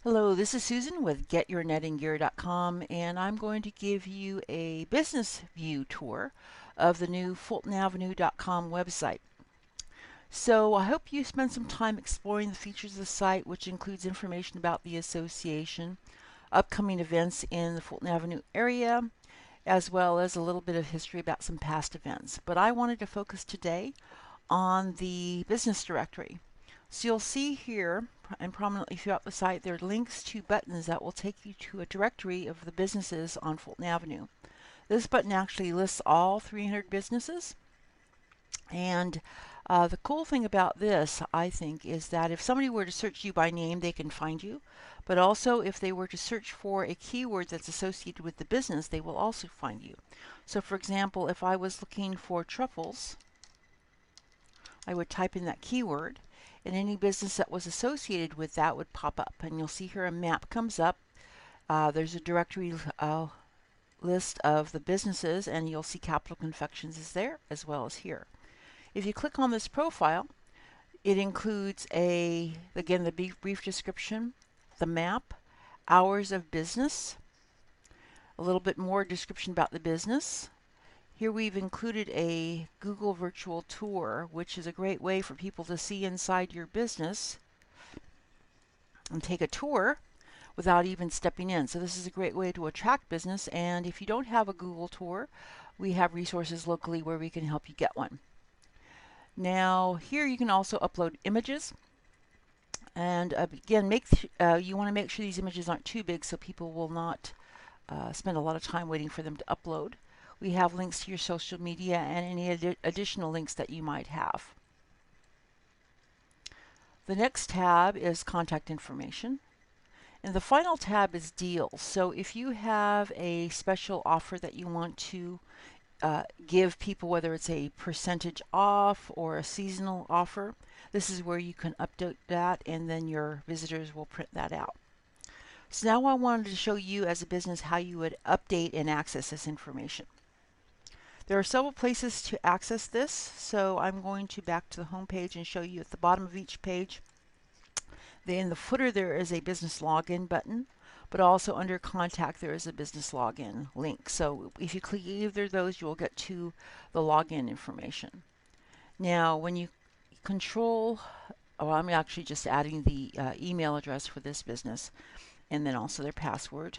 Hello, this is Susan with GetYourNettingGear.com, and I'm going to give you a business view tour of the new FultonAvenue.com website. So I hope you spend some time exploring the features of the site, which includes information about the association, upcoming events in the Fulton Avenue area, as well as a little bit of history about some past events. But I wanted to focus today on the business directory. So you'll see here and prominently throughout the site there are links to buttons that will take you to a directory of the businesses on Fulton Avenue. This button actually lists all 300 businesses, and the cool thing about this, I think, is that if somebody were to search you by name, they can find you. But also, if they were to search for a keyword that's associated with the business, they will also find you. So for example, if I was looking for truffles, I would type in that keyword, and any business that was associated with that would pop up. And you'll see here a map comes up. There's a directory list of the businesses, and you'll see Capital Confections is there as well as here. If you click on this profile, it includes again, the brief description, the map, hours of business, a little bit more description about the business. Here we've included a Google virtual tour, which is a great way for people to see inside your business and take a tour without even stepping in. So this is a great way to attract business, and if you don't have a Google tour, we have resources locally where we can help you get one. Now here you can also upload images, and again, you want to make sure these images aren't too big so people will not spend a lot of time waiting for them to upload. We have links to your social media and any additional links that you might have. The next tab is contact information. And the final tab is deals. So if you have a special offer that you want to give people, whether it's a percentage off or a seasonal offer, this is where you can update that, and then your visitors will print that out. So now I wanted to show you as a business how you would update and access this information. There are several places to access this, so I'm going to back to the home page and show you at the bottom of each page. In the footer there is a business login button, but also under contact there is a business login link. So if you click either of those, you will get to the login information. Now when you I'm actually just adding the email address for this business and then also their password.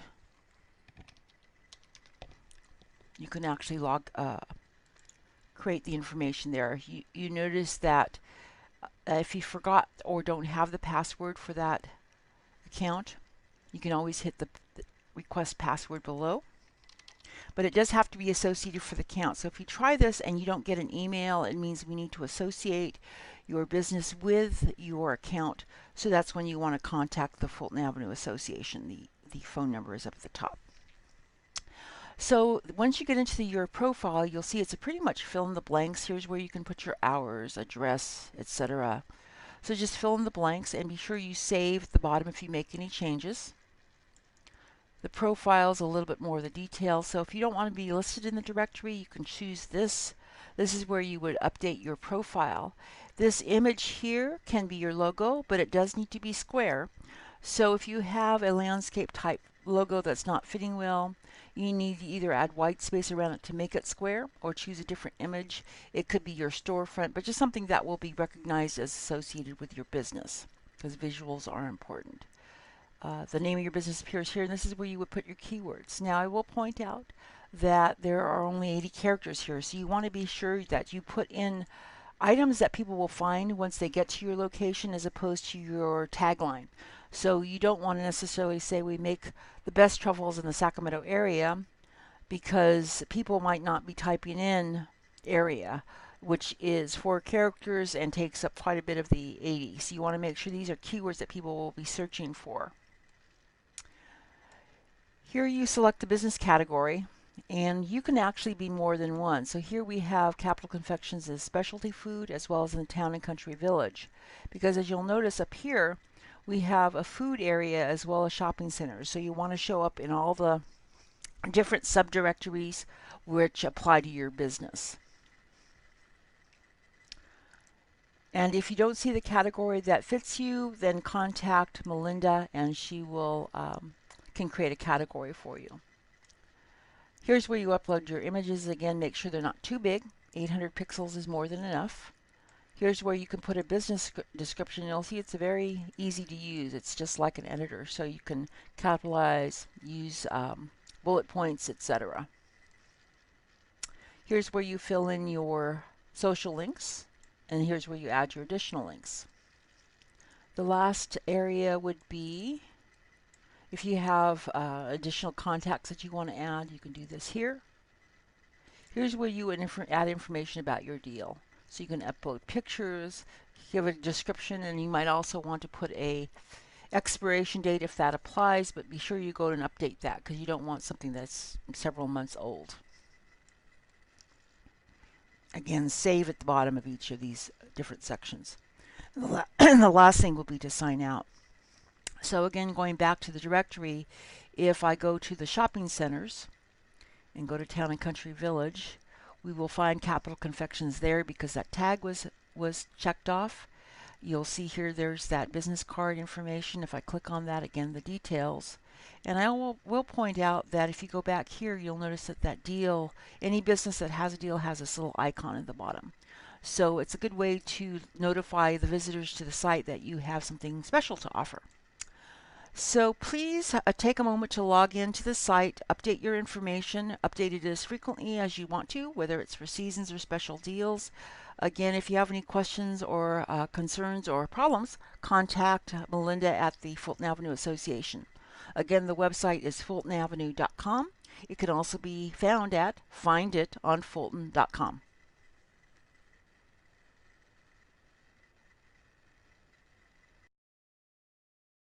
You can actually create the information there. You notice that if you forgot or don't have the password for that account, you can always hit the request password below. But it does have to be associated for the account. So if you try this and you don't get an email, it means we need to associate your business with your account. So that's when you want to contact the Fulton Avenue Association. The phone number is up at the top. So once you get into your profile, you'll see it's a pretty much fill in the blanks. Here's where you can put your hours, address, etc. So just fill in the blanks and be sure you save at the bottom if you make any changes. The profile is a little bit more of the details. So if you don't want to be listed in the directory, you can choose this. This is where you would update your profile. This image here can be your logo, but it does need to be square. So if you have a landscape type logo that's not fitting well, you need to either add white space around it to make it square or choose a different image. It could be your storefront, but just something that will be recognized as associated with your business, because visuals are important. The name of your business appears here, and this is where you would put your keywords. Now I will point out that there are only 80 characters here, so you want to be sure that you put in items that people will find once they get to your location as opposed to your tagline. So you don't want to necessarily say we make the best truffles in the Sacramento area, because people might not be typing in area, which is 4 characters and takes up quite a bit of the 80. So you want to make sure these are keywords that people will be searching for. Here you select a business category, and you can actually be more than one. So here we have Capital Confections as specialty food, as well as in the Town and Country Village. Because as you'll notice up here, we have a food area as well as shopping centers. So you want to show up in all the different subdirectories which apply to your business. And if you don't see the category that fits you, then contact Melinda and she will can create a category for you. Here's where you upload your images. Again, make sure they're not too big. 800 pixels is more than enough. Here's where you can put a business description. You'll see it's very easy to use. It's just like an editor, so you can capitalize, use bullet points, etc. Here's where you fill in your social links, and here's where you add your additional links. The last area would be if you have additional contacts that you want to add, you can do this here. Here's where you would add information about your deal. So you can upload pictures, give a description, and you might also want to put a expiration date if that applies, but be sure you go and update that because you don't want something that's several months old. Again, save at the bottom of each of these different sections. And the last thing will be to sign out. So again, going back to the directory, if I go to the shopping centers and go to Town and Country Village, we will find Capital Confections there because that tag was checked off. You'll see here there's that business card information. If I click on that, again, the details. And I will point out that if you go back here, you'll notice that that deal, any business that has a deal has this little icon at the bottom. So it's a good way to notify the visitors to the site that you have something special to offer. So please take a moment to log into the site, update your information, update it as frequently as you want to, whether it's for seasons or special deals. Again, if you have any questions or concerns or problems, contact Melinda at the Fulton Avenue Association. Again, the website is fultonavenue.com. It can also be found at finditonfulton.com.